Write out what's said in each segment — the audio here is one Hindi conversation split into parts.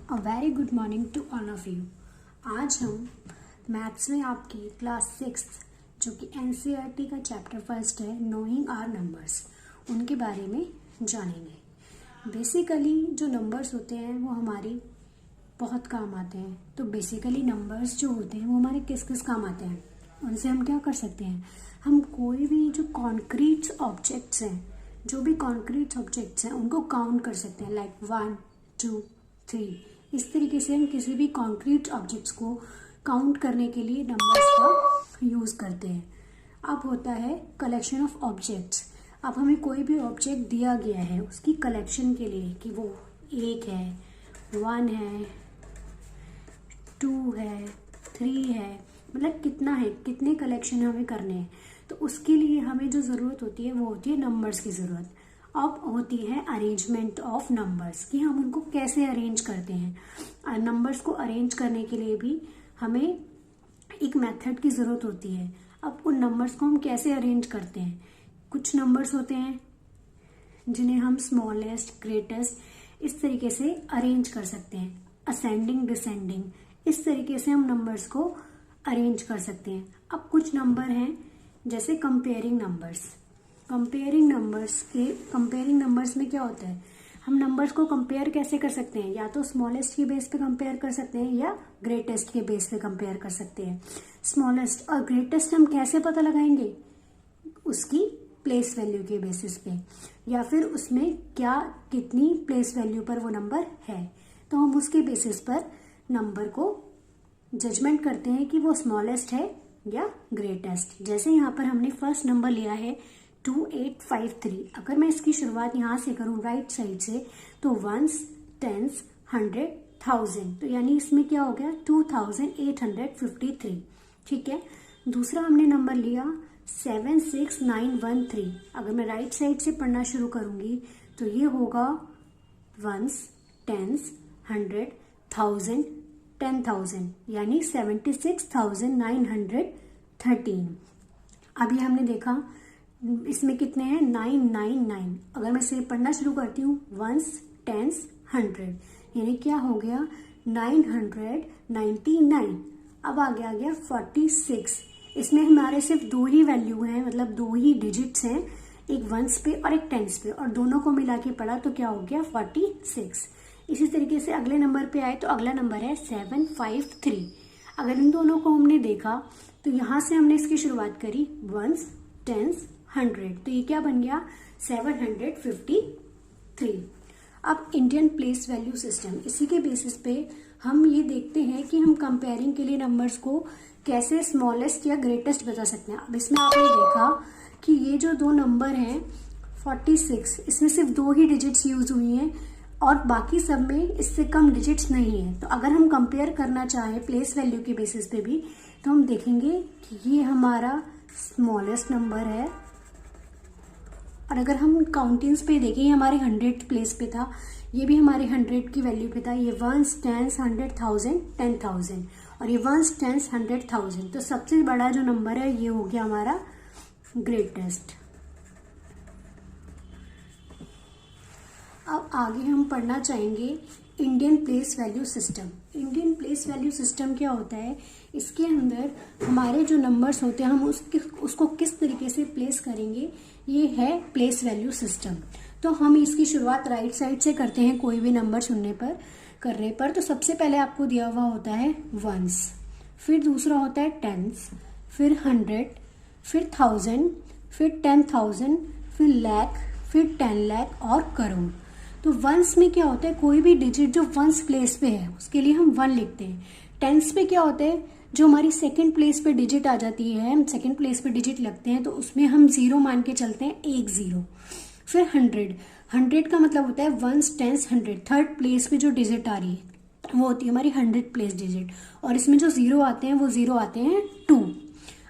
A very good morning to all of you. आज हम मैथ्स में आपकी क्लास 6 जो कि एनसीईआरटी का चैप्टर फर्स्ट है नोइंग आवर नंबर्स, उनके बारे में जानेंगे। बेसिकली जो नंबर्स होते हैं वो हमारी बहुत काम आते हैं। तो बेसिकली नंबर्स जो होते हैं वो हमारे किस किस काम आते हैं, उनसे हम क्या कर सकते हैं। हम कोई भी जो कॉन्क्रीट ऑब्जेक्ट्स हैं, जो भी कॉन्क्रीट ऑब्जेक्ट्स हैं उनको काउंट कर सकते हैं, लाइक 1 2 3। इस तरीके से हम किसी भी कॉन्क्रीट ऑब्जेक्ट्स को काउंट करने के लिए नंबर्स का यूज़ करते हैं। अब होता है कलेक्शन ऑफ ऑब्जेक्ट्स। अब हमें कोई भी ऑब्जेक्ट दिया गया है उसकी कलेक्शन के लिए कि वो 1 है, 1 है, 2 है, 3 है, मतलब कितना है, कितने कलेक्शन हमें करने हैं। तो उसके लिए हमें जो ज़रूरत होती है वो होती है नंबर्स की ज़रूरत। अब होती है अरेंजमेंट ऑफ नंबर्स, कि हम उनको कैसे अरेंज करते हैं। नंबर्स को अरेंज करने के लिए भी हमें एक मेथड की ज़रूरत होती है। अब उन नंबर्स को हम कैसे अरेंज करते हैं। कुछ नंबर्स होते हैं जिन्हें हम स्मॉलेस्ट, ग्रेटेस्ट इस तरीके से अरेंज कर सकते हैं, असेंडिंग डिसेंडिंग, इस तरीके से हम नंबर्स को अरेंज कर सकते हैं। अब कुछ नंबर हैं जैसे कंपेयरिंग नंबर्स। कंपेयरिंग नंबर्स में क्या होता है, हम नंबर्स को कंपेयर कैसे कर सकते हैं, या तो स्मॉलेस्ट के बेस पे कंपेयर कर सकते हैं या ग्रेटेस्ट के बेस पे कंपेयर कर सकते हैं। स्मॉलेस्ट और ग्रेटेस्ट हम कैसे पता लगाएंगे, उसकी प्लेस वैल्यू के बेसिस पे, या फिर उसमें क्या कितनी प्लेस वैल्यू पर वो नंबर है, तो हम उसके बेसिस पर नंबर को जजमेंट करते हैं कि वो स्मॉलेस्ट है या ग्रेटेस्ट। जैसे यहाँ पर हमने फर्स्ट नंबर लिया है 2853। अगर मैं इसकी शुरुआत यहाँ से करूँ राइट साइड से, तो 1s, 10s, 100, 1000, तो यानी इसमें क्या हो गया 2853। ठीक है। दूसरा हमने नंबर लिया 76913। अगर मैं राइट साइड से पढ़ना शुरू करूंगी तो ये होगा 1s, 10s, 100, 1000, 10,000, यानी 76,913। अभी हमने देखा इसमें कितने हैं 999। अगर मैं इसे पढ़ना शुरू करती हूँ 1s, 10s, 100, यानी क्या हो गया 999। अब आ गया 46। इसमें हमारे सिर्फ दो ही वैल्यू हैं, मतलब दो ही डिजिट्स हैं, एक 1s पे और एक 10s पे, और दोनों को मिला के पढ़ा तो क्या हो गया 46। इसी तरीके से अगले नंबर पे आए तो अगला नंबर है 753। अगर इन दोनों को हमने देखा तो यहाँ से हमने इसकी शुरुआत करी 1s, 10s, 100, तो ये क्या बन गया 753। अब इंडियन प्लेस वैल्यू सिस्टम, इसी के बेसिस पे हम ये देखते हैं कि हम कंपेयरिंग के लिए नंबर्स को कैसे स्मॉलेस्ट या ग्रेटेस्ट बता सकते हैं। अब इसमें आपने देखा कि ये जो दो नंबर हैं 46, इसमें सिर्फ दो ही डिजिट्स यूज हुई हैं और बाकी सब में इससे कम डिजिट्स नहीं है। तो अगर हम कंपेयर करना चाहें प्लेस वैल्यू के बेसिस पे भी, तो हम देखेंगे कि ये हमारा स्मॉलेस्ट नंबर है, और अगर हम काउंटिंग्स पे देखें ये हमारे 100 प्लेस पे था, ये भी हमारे 100 की वैल्यू पे था। ये 1s, 10s, 100, 1000, 10,000, और ये 1s, 10s, 100, 1000। तो सबसे बड़ा जो नंबर है ये हो गया हमारा ग्रेटेस्ट। अब आगे हम पढ़ना चाहेंगे Indian place value system. Indian place value system क्या होता है, इसके अंदर हमारे जो नंबर्स होते हैं हम उसको किस तरीके से प्लेस करेंगे, ये है प्लेस वैल्यू सिस्टम। तो हम इसकी शुरुआत राइट साइड से करते हैं कोई भी नंबर करने पर। तो सबसे पहले आपको दिया हुआ होता है 1s, फिर दूसरा होता है 10s, फिर 100, फिर 1000, फिर 10,000, फिर लाख, फिर 10 लाख और करोड़। तो 1s में क्या होता है, कोई भी डिजिट जो 1s प्लेस पे है उसके लिए हम 1 लिखते हैं। 10s पे क्या होता है, जो हमारी सेकंड प्लेस पे डिजिट आ जाती है, हम सेकंड प्लेस पे डिजिट लगते हैं तो उसमें हम 0 मान के चलते हैं, 1 0। फिर 100 का मतलब होता है 1s, 10s, 100, थर्ड प्लेस पे जो डिजिट आ रही है वो होती है हमारी 100 प्लेस डिजिट, और इसमें जो 0 आते हैं वो 0 आते हैं 2।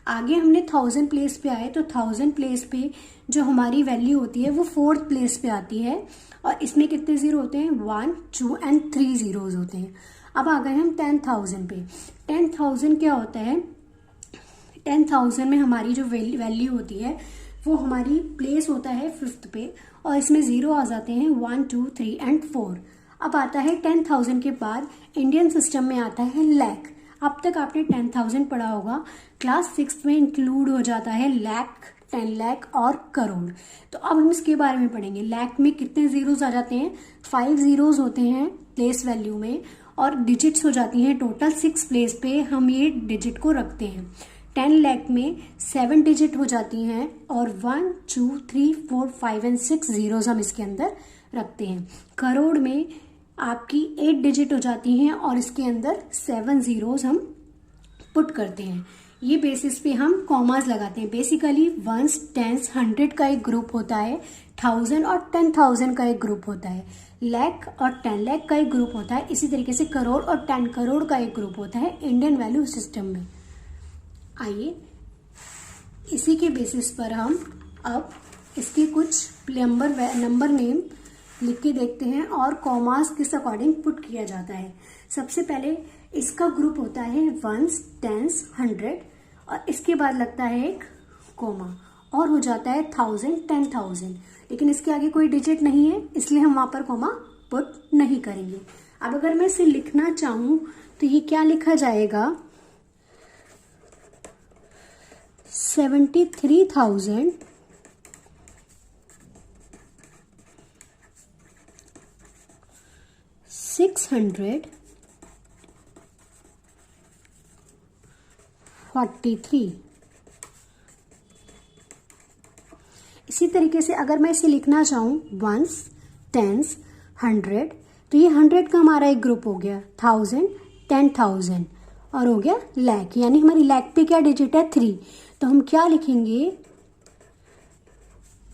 आगे हमने 1000 प्लेस पे आए तो 1000 प्लेस पे जो हमारी वैल्यू होती है वो 4th प्लेस पे आती है, और इसमें कितने 0 होते हैं 1, 2 एंड 3 जीरोज होते हैं। अब आ गए हम 10,000 पे। 10,000 क्या होता है, 10,000 में हमारी जो वैल्यू होती है वो हमारी प्लेस होता है 5th पे, और इसमें 0 आ जाते हैं 1, 2, 3 एंड 4। अब आता है 10,000 के बाद इंडियन सिस्टम में आता है लाख। अब तक आपने 10,000 पढ़ा होगा, क्लास 6 में इंक्लूड हो जाता है लाख, 10 लाख और करोड़। तो अब हम इसके बारे में पढ़ेंगे। लाख में कितने जीरोस आ जाते हैं? 5 जीरोस होते हैं प्लेस वैल्यू में, और डिजिट्स हो जाती हैं टोटल 6 प्लेस पे हम ये डिजिट को रखते हैं। 10 लाख में 7 डिजिट हो जाती हैं और 1 2 3 4 5 एंड 6 जीरोस हम इसके अंदर रखते हैं। करोड़ में आपकी 8 डिजिट हो जाती हैं और इसके अंदर 7 जीरोस हम पुट करते हैं। ये बेसिस पे हम कॉमास लगाते हैं। बेसिकली वंस, टेंस, 100 का एक ग्रुप होता है, 1000 और 10,000 का एक ग्रुप होता है, लाख और 10 लाख का एक ग्रुप होता है। इसी तरीके से करोड़ और 10 करोड़ का एक ग्रुप होता है इंडियन वैल्यू सिस्टम में। आइए इसी के बेसिस पर हम अब इसके कुछ नंबर नेम लिख के देखते हैं और कॉमास किस अकॉर्डिंग पुट किया जाता है। सबसे पहले इसका ग्रुप होता है वंस, टेंस, 100 और इसके बाद लगता है एक कोमा और हो जाता है 1000, 10,000। लेकिन इसके आगे कोई डिजिट नहीं है, इसलिए हम वहां पर कोमा पुट नहीं करेंगे। अब अगर मैं इसे लिखना चाहूं तो ये क्या लिखा जाएगा? 73,000 643। इसी तरीके से अगर मैं इसे लिखना चाहूं वंस, टेंस, 100, तो ये 100 का हमारा एक ग्रुप हो गया, 1000, 10,000 और हो गया लाख। यानी हमारी लाख पे क्या डिजिट है? 3। तो हम क्या लिखेंगे?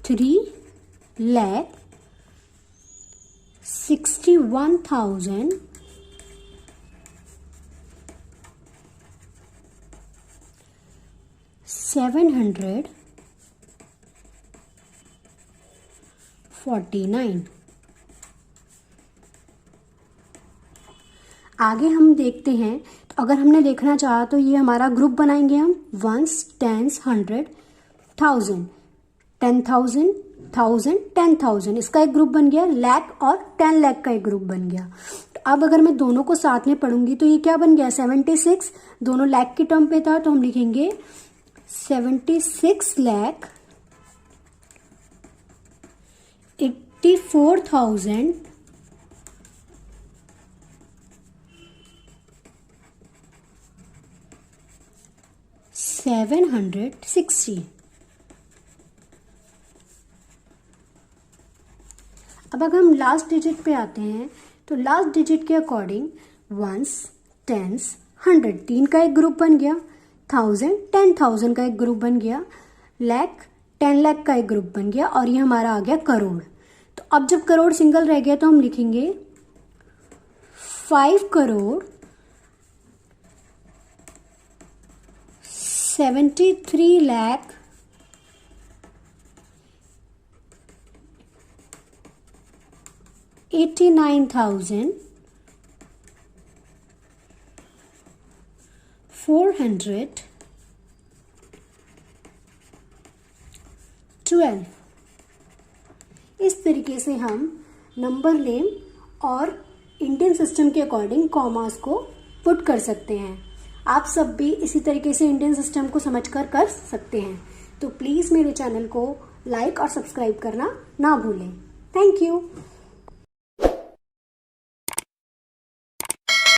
3,61,749। आगे हम देखते हैं। तो अगर हमने देखना चाहा तो ये हमारा ग्रुप बनाएंगे हम वंस, टेंस, 100, 1000, 10,000, 1000, 10,000। इसका एक ग्रुप बन गया। लाख और 10 लाख का एक ग्रुप बन गया। तो अब अगर मैं दोनों को साथ में पढ़ूंगी तो ये क्या बन गया? 76। दोनों लाख के टर्म पे था तो हम लिखेंगे 76 लाख 84,000 760। अब अगर हम लास्ट डिजिट पे आते हैं तो लास्ट डिजिट के अकॉर्डिंग वंस, टेंस, 100 3 का एक ग्रुप बन गया, 1000, 10,000 का एक ग्रुप बन गया, लाख, 10 लाख का एक ग्रुप बन गया और ये हमारा आ गया करोड़। तो अब जब करोड़ सिंगल रह गया तो हम लिखेंगे 5 करोड़ 73 लाख 89,412। इस तरीके से हम नंबर नेम और इंडियन सिस्टम के अकॉर्डिंग कॉमास को पुट कर सकते हैं। आप सब भी इसी तरीके से इंडियन सिस्टम को समझकर कर सकते हैं। तो प्लीज़ मेरे चैनल को लाइक और सब्सक्राइब करना ना भूलें। Thank you.